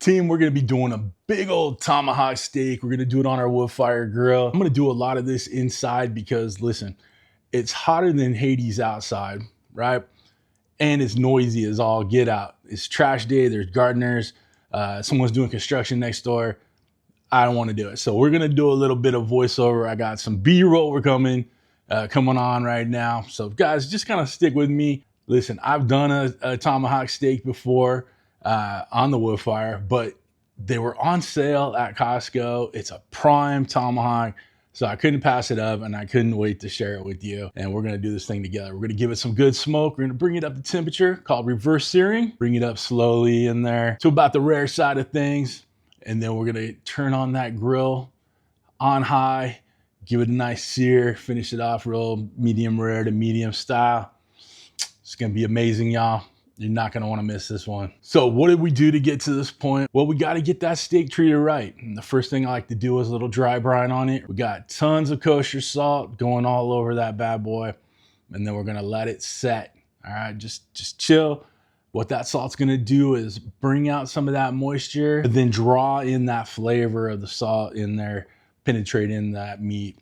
Team, we're gonna be doing a big old tomahawk steak. We're gonna do it on our wood fire grill. I'm gonna do a lot of this inside because listen, it's hotter than Hades outside, right? And it's noisy as all get out. It's trash day, there's gardeners, someone's doing construction next door. I don't wanna do it. So we're gonna do a little bit of voiceover. I got some B-roll we're coming on right now. So guys, just kind of stick with me. Listen, I've done a tomahawk steak before on the wood fire, but they were on sale at Costco. It's a prime tomahawk, so I couldn't pass it up and I couldn't wait to share it with you. And we're gonna do this thing together. We're gonna give it some good smoke. We're gonna bring it up to temperature called reverse searing. Bring it up slowly in there to about the rare side of things. And then we're gonna turn on that grill on high, give it a nice sear, finish it off real medium rare to medium style. It's gonna be amazing, y'all. You're not gonna wanna miss this one. So what did we do to get to this point? Well, we gotta get that steak treated right. And the first thing I like to do is a little dry brine on it. We got tons of kosher salt going all over that bad boy. And then we're gonna let it set. All right, just chill. What that salt's gonna do is bring out some of that moisture, but then draw in that flavor of the salt in there, penetrate in that meat.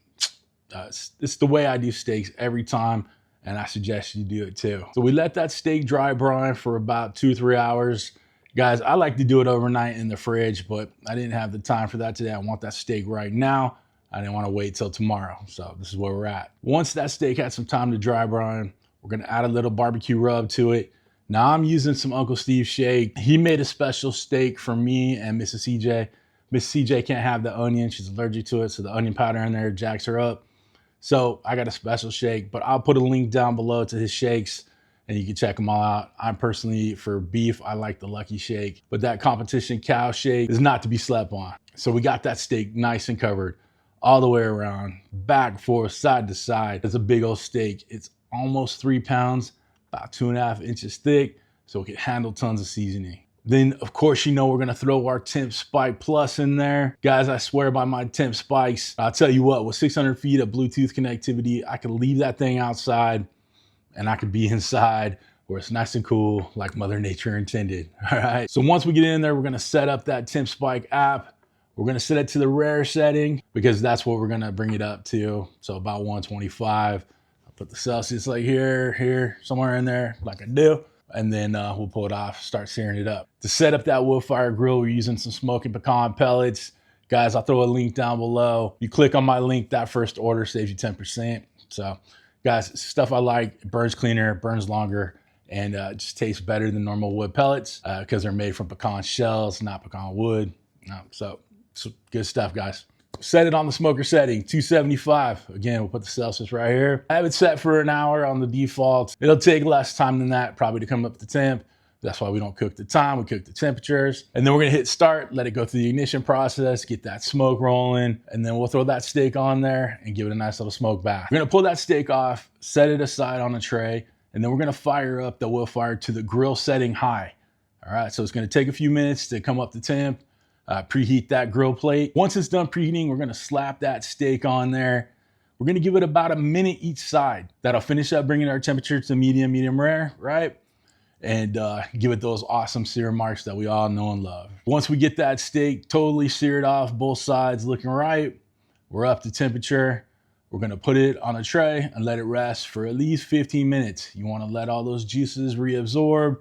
It's the way I do steaks every time. And I suggest you do it too. So we let that steak dry brine for about 2-3 hours. Guys, I like to do it overnight in the fridge, but I didn't have the time for that today. I want that steak right now. I didn't want to wait till tomorrow. So this is where we're at. Once that steak had some time to dry brine, we're gonna add a little barbecue rub to it. Now I'm using some Uncle Steve's shake. He made a special steak for me and Mrs. CJ. Mrs. CJ can't have the onion. She's allergic to it, so the onion powder in there jacks her up. So I got a special shake, but I'll put a link down below to his shakes and you can check them all out. I'm personally, for beef, I like the Lucky Shake, but that competition cow shake is not to be slept on. So we got that steak nice and covered all the way around, back, forth, side to side. It's a big old steak. It's almost 3 pounds, about 2.5 inches thick, so it can handle tons of seasoning. Then, of course, you know we're gonna throw our Temp Spike Plus in there. Guys, I swear by my Temp Spikes. I'll tell you what, with 600 feet of Bluetooth connectivity, I can leave that thing outside and I could be inside where it's nice and cool like Mother Nature intended, all right? So once we get in there, we're gonna set up that Temp Spike app. We're gonna set it to the rare setting because that's what we're gonna bring it up to. So about 125. I'll put the Celsius like here, somewhere in there like I do. And then we'll pull it off, start searing it up. To set up that wood fire grill, we're using some Smokin pecan pellets. Guys, I'll throw a link down below. You click on my link, that first order saves you 10%. So guys, stuff I like, it burns cleaner, burns longer, and just tastes better than normal wood pellets because they're made from pecan shells, not pecan wood. So good stuff, guys. Set it on the smoker setting, 275. Again, we'll put the Celsius right here. I have it set for an hour on the default. It'll take less time than that probably to come up to temp. That's why we don't cook the time, we cook the temperatures. And then we're gonna hit start, let it go through the ignition process, get that smoke rolling, and then we'll throw that steak on there and give it a nice little smoke bath. We're gonna pull that steak off, set it aside on a tray, and then we're gonna fire up the wood fire to the grill setting high. All right, so it's gonna take a few minutes to come up to temp. Preheat that grill plate. Once it's done preheating, we're gonna slap that steak on there. We're gonna give it about a minute each side. That'll finish up bringing our temperature to medium rare, right? And give it those awesome sear marks that we all know and love. Once we get that steak totally seared off, both sides looking right, we're up to temperature. We're gonna put it on a tray and let it rest for at least 15 minutes. You wanna let all those juices reabsorb,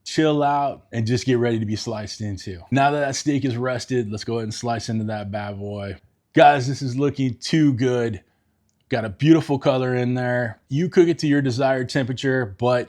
chill out, and just get ready to be sliced into. Now that that steak is rested, let's go ahead and slice into that bad boy. Guys, this is looking too good. Got a beautiful color in there. You cook it to your desired temperature, but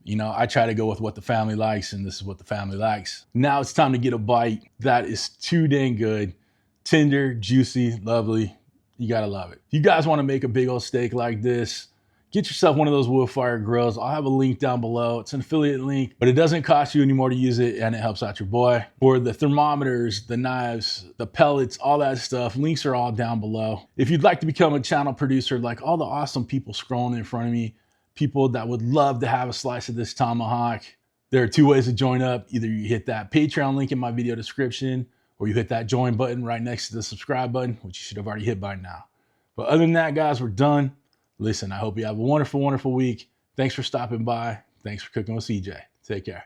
you know, I try to go with what the family likes, and this is what the family likes. Now it's time to get a bite. That is too dang good. Tender, juicy, lovely. You gotta love it. If you guys wanna make a big old steak like this, get yourself one of those wood fire grills. I'll have a link down below. It's an affiliate link, but it doesn't cost you anymore to use it, and it helps out your boy. For the thermometers, the knives, the pellets, all that stuff, links are all down below. If you'd like to become a channel producer like all the awesome people scrolling in front of me, people that would love to have a slice of this tomahawk, there are 2 ways to join up. Either you hit that Patreon link in my video description, or you hit that join button right next to the subscribe button, which you should have already hit by now. But other than that, guys, we're done. Listen, I hope you have a wonderful, wonderful week. Thanks for stopping by. Thanks for cooking with CJ. Take care.